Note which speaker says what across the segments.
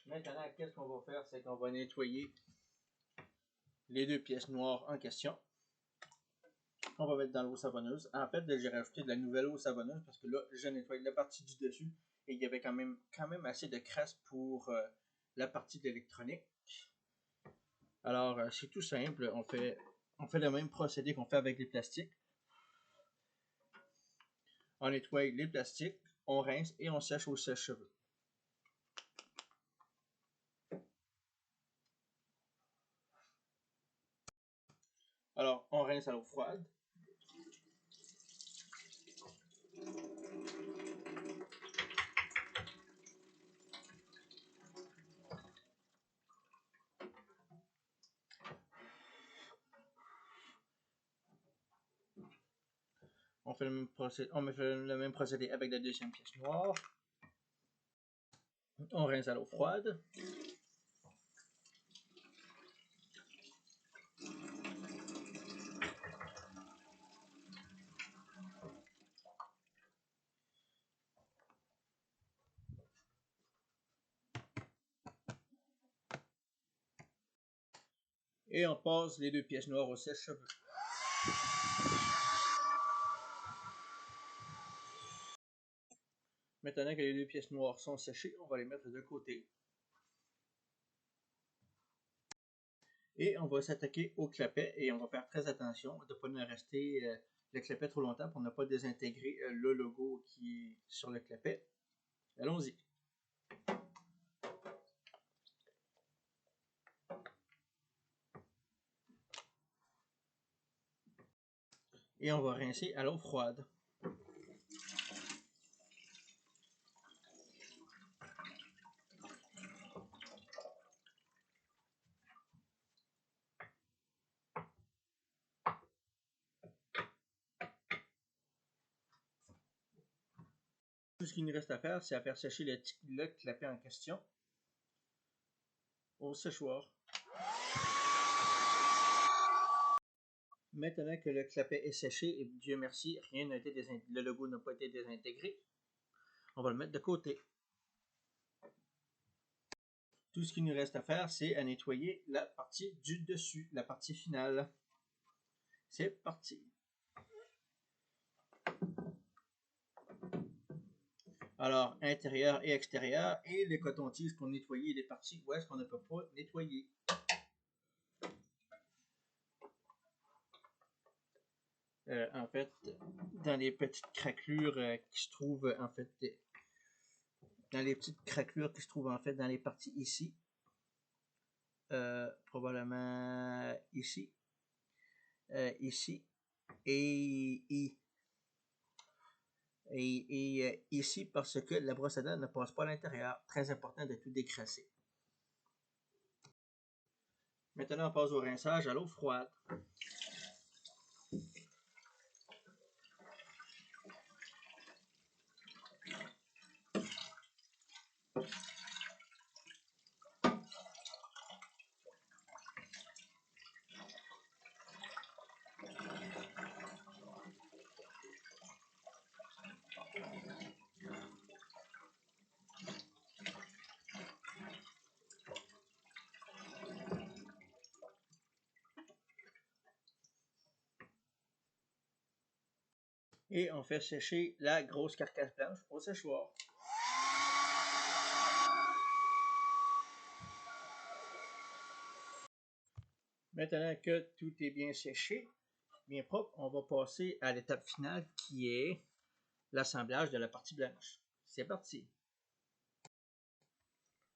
Speaker 1: Maintenant, qu'est-ce qu'on va faire? C'est qu'on va nettoyer les deux pièces noires en question. On va mettre dans l'eau savonneuse. En fait, j'ai rajouté de la nouvelle eau savonneuse parce que là, je nettoie la partie du dessus et il y avait quand même assez de crasse pour la partie de l'électronique. Alors, c'est tout simple. On fait le même procédé qu'on fait avec les plastiques. On nettoie les plastiques, on rince et on sèche au sèche-cheveux. Alors, on rince à l'eau froide. On fait le même procédé avec la deuxième pièce noire. On rince à l'eau froide. Et on passe les deux pièces noires au sèche-cheveux. Maintenant que les deux pièces noires sont séchées, on va les mettre de côté. Et on va s'attaquer au clapet et on va faire très attention de ne pas rester le clapet trop longtemps pour ne pas désintégrer le logo qui est sur le clapet. Allons-y. Et on va rincer à l'eau froide. Tout ce qu'il nous reste à faire, c'est à faire sécher le clapet en question au séchoir. Maintenant que le clapet est séché, et Dieu merci, rien n'a été le logo n'a pas été désintégré, on va le mettre de côté. Tout ce qu'il nous reste à faire, c'est à nettoyer la partie du dessus, la partie finale. C'est parti. Alors, intérieur et extérieur, et les cotons-tiges pour nettoyer les parties où est-ce qu'on ne peut pas nettoyer. En fait, dans les petites craquelures qui se trouvent, en fait, dans les petites craquelures qui se trouvent, en fait, dans les parties ici, probablement ici, ici, et ici parce que la brosse à dents ne passe pas à l'intérieur. Très important de tout décrasser. Maintenant, on passe au rinçage à l'eau froide. Et on fait sécher la grosse carcasse blanche au séchoir. Maintenant que tout est bien séché, bien propre, on va passer à l'étape finale qui est l'assemblage de la partie blanche. C'est parti!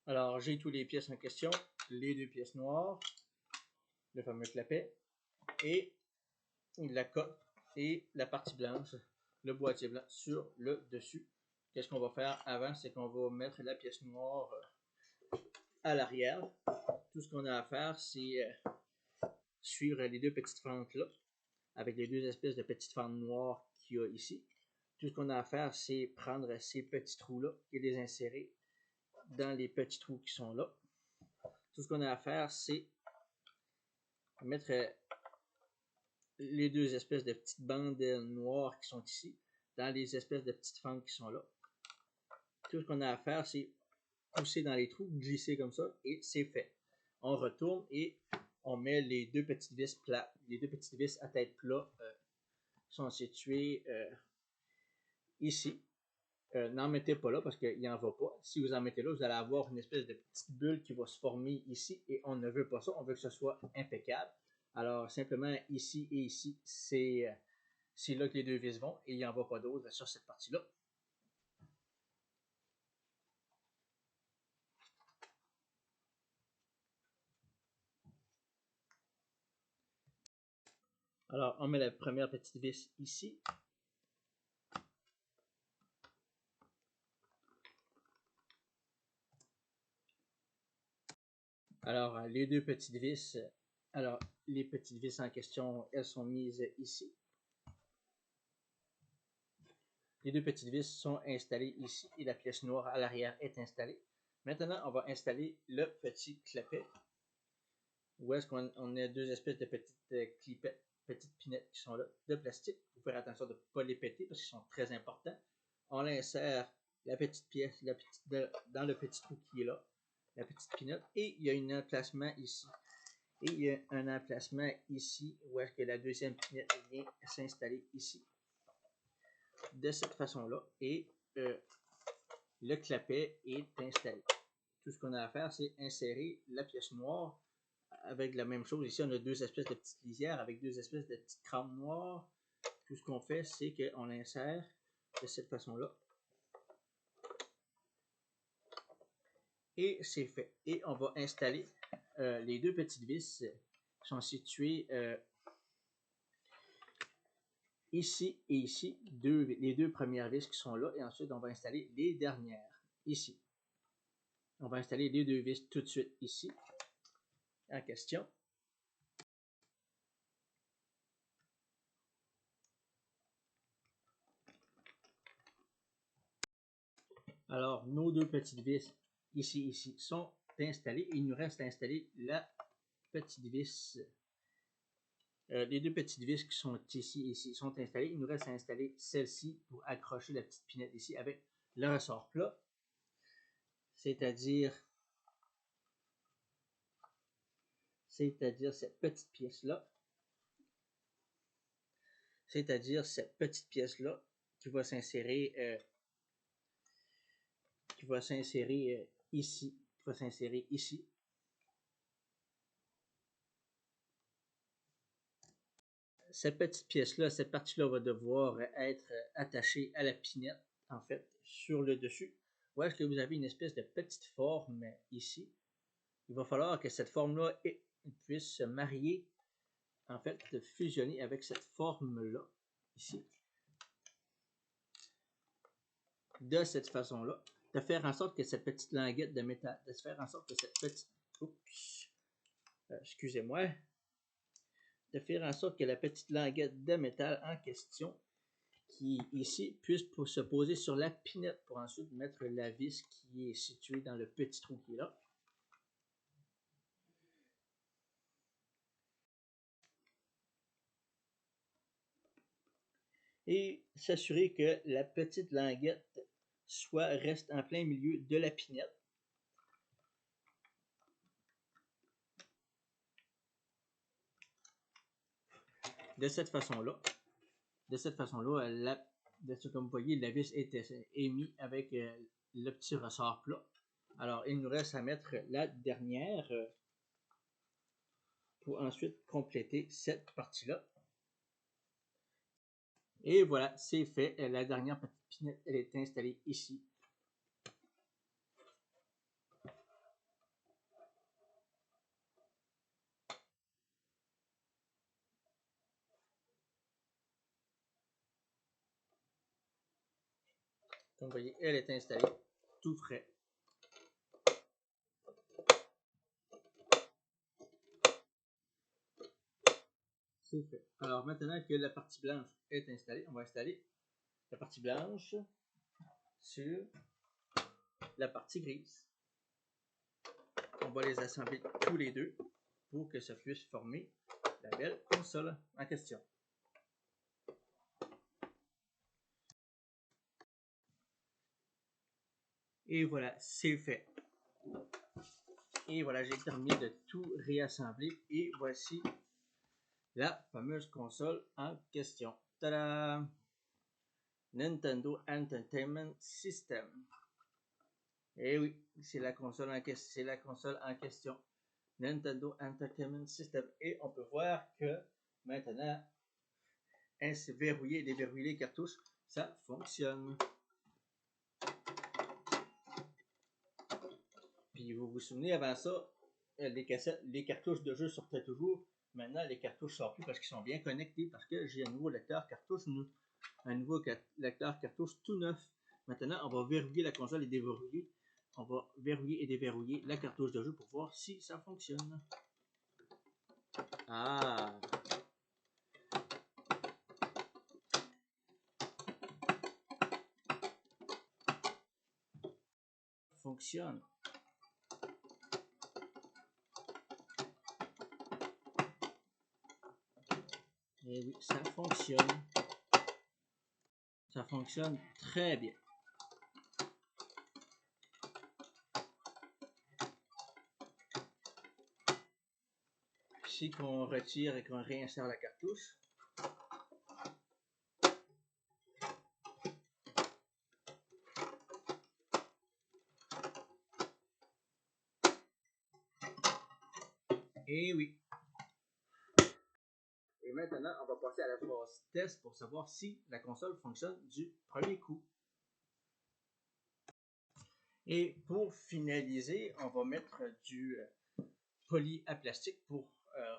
Speaker 1: Alors, j'ai toutes les pièces en question, les deux pièces noires, le fameux clapet, et la coque et la partie blanche, le boîtier blanc sur le dessus. Qu'est-ce qu'on va faire avant? C'est qu'on va mettre la pièce noire à l'arrière. Tout ce qu'on a à faire, c'est suivre les deux petites fentes là, avec les deux espèces de petites fentes noires qu'il y a ici. Tout ce qu'on a à faire, c'est prendre ces petits trous-là et les insérer dans les petits trous qui sont là. Tout ce qu'on a à faire, c'est mettre les deux espèces de petites bandes noires qui sont ici dans les espèces de petites fentes qui sont là. Tout ce qu'on a à faire, c'est pousser dans les trous, glisser comme ça, et c'est fait. On retourne et on met les deux petites vis plates. Les deux petites vis à tête plat sont situées ici. N'en mettez pas là parce qu'il n'en va pas. Si vous en mettez là, vous allez avoir une espèce de petite bulle qui va se former ici et on ne veut pas ça. On veut que ce soit impeccable. Alors, simplement ici et ici, c'est là que les deux vis vont et il n'y en va pas d'autre sur cette partie-là. Alors, on met la première petite vis ici. Alors, les deux petites vis, alors, les petites vis en question, elles sont mises ici. Les deux petites vis sont installées ici et la pièce noire à l'arrière est installée. Maintenant, on va installer le petit clapet. Où est-ce qu'on a deux espèces de petites clipettes, petites pinettes qui sont là, de plastique. Il faut faire attention de ne pas les péter parce qu'ils sont très importants. On insère la petite pièce dans le petit trou qui est là, la petite pinette, et il y a un emplacement ici. Et il y a un emplacement ici où est-ce que la deuxième pinette vient s'installer ici. De cette façon-là. Et le clapet est installé. Tout ce qu'on a à faire, c'est insérer la pièce noire avec la même chose. Ici, on a deux espèces de petites lisières avec deux espèces de petites crampes noires. Tout ce qu'on fait, c'est qu'on l'insère de cette façon-là. Et c'est fait. Et on va installer les deux petites vis qui sont situées ici et ici. Les deux premières vis qui sont là. Et ensuite, on va installer les dernières ici. On va installer les deux vis tout de suite ici en question. Alors, nos deux petites vis ici sont installées. Il nous reste à installer la petite vis. Les deux petites vis qui sont ici sont installées. Il nous reste à installer celle-ci pour accrocher la petite pinette ici avec le ressort plat. C'est-à-dire cette petite pièce-là. C'est-à-dire cette petite pièce-là qui va s'insérer ici. Qui va s'insérer ici. Cette petite pièce-là, cette partie-là va devoir être attachée à la pinette, en fait, sur le dessus. Ou est-ce que vous avez une espèce de petite forme ici? Il va falloir que cette forme-là puisse se marier, en fait, de fusionner avec cette forme-là, ici. De cette façon-là, de faire en sorte que cette petite languette de métal, de faire en sorte que cette petite... Oups! Excusez-moi. De faire en sorte que la petite languette de métal en question, qui ici, puisse se poser sur la pinette pour ensuite mettre la vis qui est située dans le petit trou qui est là. Et s'assurer que la petite languette reste en plein milieu de la pinette. De cette façon-là, comme vous voyez, la vis est mise avec le petit ressort plat. Alors, il nous reste à mettre la dernière pour ensuite compléter cette partie-là. Et voilà, c'est fait. La dernière petite pinette, elle est installée ici. Comme vous voyez, elle est installée tout frais. C'est fait. Alors maintenant que la partie blanche est installée, on va installer la partie blanche sur la partie grise. On va les assembler tous les deux pour que ça puisse former la belle console en question. Et voilà, c'est fait. Et voilà, j'ai terminé de tout réassembler. Et voici la fameuse console en question. Tada! Nintendo Entertainment System. Et oui, c'est la console en question. Nintendo Entertainment System. Et on peut voir que maintenant, ainsi verrouiller et déverrouiller les cartouches, ça fonctionne. Puis vous vous souvenez, avant ça, les cartouches de jeu sortaient toujours. Maintenant, les cartouches ne sortent plus parce qu'ils sont bien connectés, parce que j'ai un nouveau lecteur cartouche, lecteur cartouche tout neuf. Maintenant, on va verrouiller la console et déverrouiller. On va verrouiller et déverrouiller la cartouche de jeu pour voir si ça fonctionne. Ah! Fonctionne. Et oui, ça fonctionne. Ça fonctionne très bien. Si qu'on retire et qu'on réinsère la cartouche, et oui. Et maintenant, on va passer à la phase test pour savoir si la console fonctionne du premier coup. Et pour finaliser, on va mettre du poly à plastique pour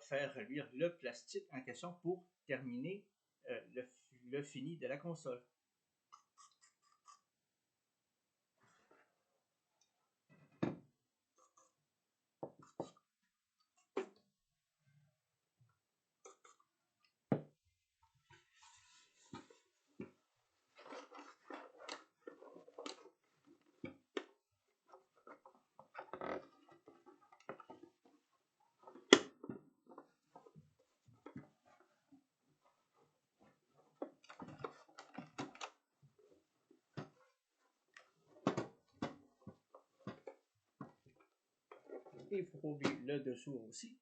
Speaker 1: faire reluire le plastique en question pour terminer le fini de la console. Il faut oublier le dessous aussi.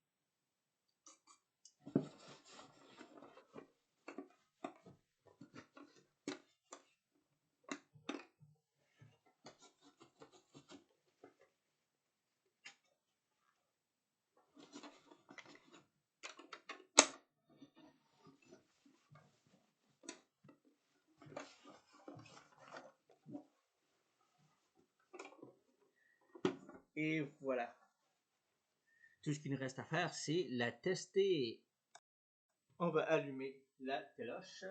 Speaker 1: Et voilà. Tout ce qu'il nous reste à faire, c'est la tester. On va allumer la téloche.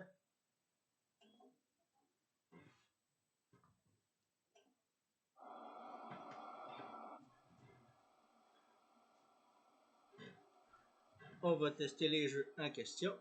Speaker 1: On va tester les jeux en question.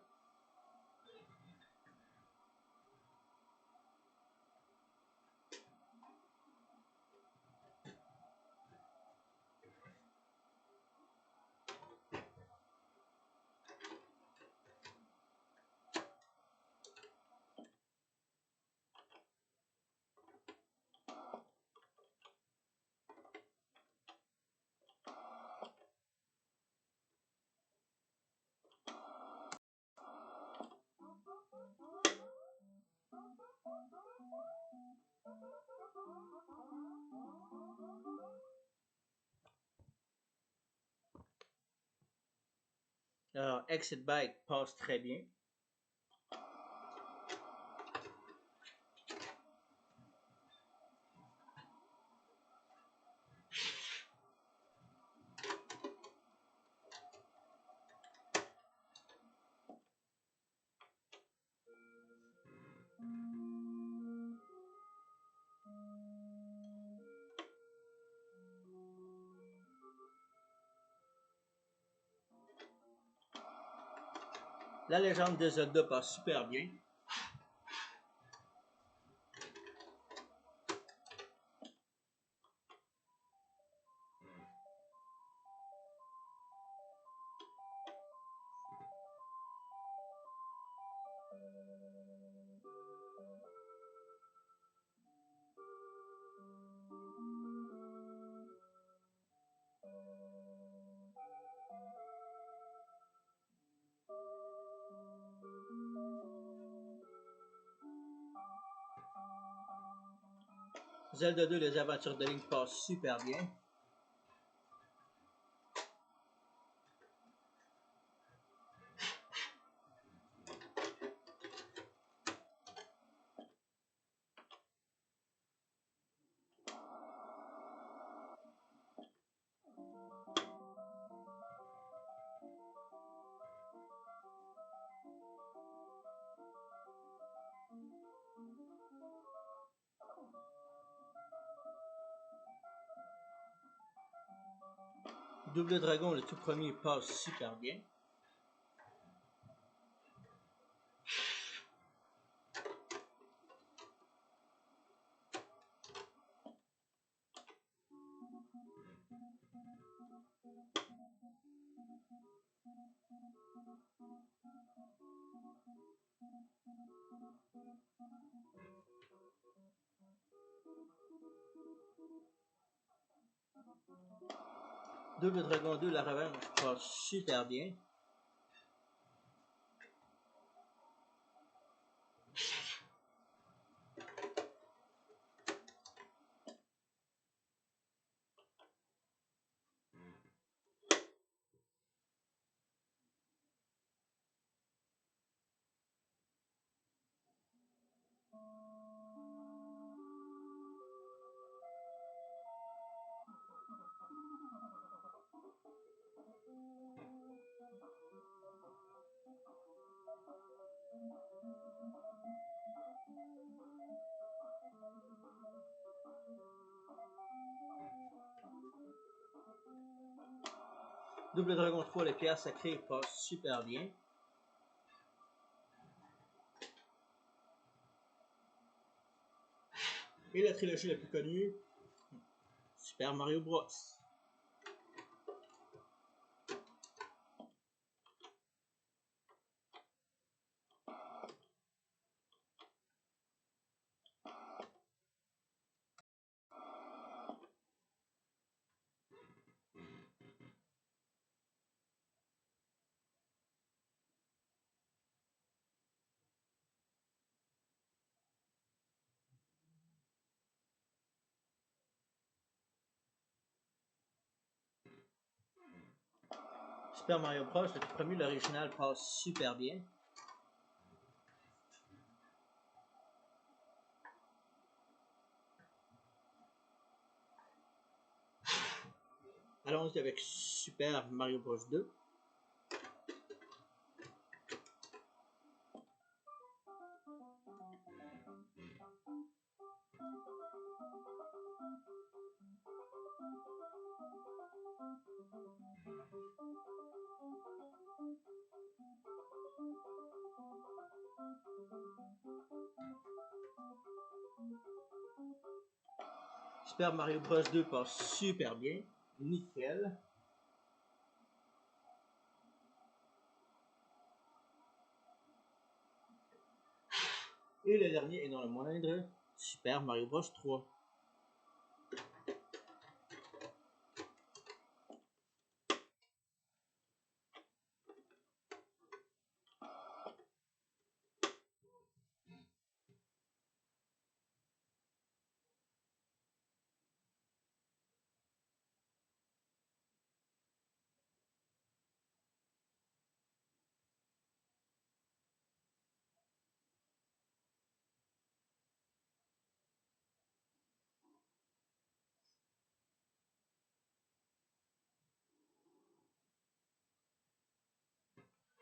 Speaker 1: Alors, Exit Bike passe très bien. La légende de Zelda passe super bien. Zelda 2, les aventures de Link passent super bien. Double Dragon, le tout premier, passe super bien. Double Dragon 2, la revanche, passe super bien. Double Dragon 3, les pierres sacrées, passe super bien. Et la trilogie la plus connue, Super Mario Bros. Super Mario Bros, le tout premier, l'original, passe super bien. Allons-y avec Super Mario Bros 2. Super Mario Bros 2 passe super bien. Nickel. Et le dernier, et non le moindre, Super Mario Bros 3.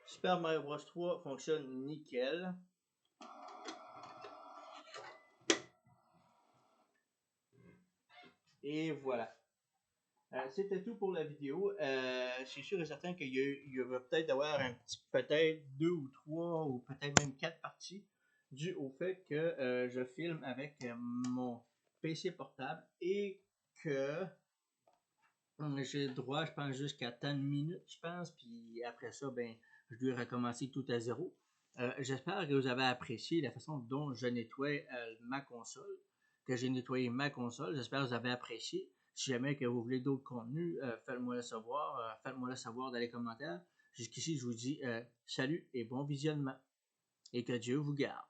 Speaker 1: Super Mario Bros 3 fonctionne nickel. Et voilà. C'était tout pour la vidéo. C'est sûr et certain qu'il y va peut-être avoir peut-être 2 ou 3 ou peut-être même 4 parties dû au fait que je filme avec mon PC portable et que j'ai le droit, je pense, jusqu'à tant de minutes, je pense, puis après ça, ben, je dois recommencer tout à zéro. J'espère que vous avez apprécié la façon dont je nettoie ma console, que j'ai nettoyé ma console. J'espère que vous avez apprécié. Si jamais que vous voulez d'autres contenus, faites-moi le savoir. Faites-moi le savoir dans les commentaires. Jusqu'ici, je vous dis salut et bon visionnement. Et que Dieu vous garde.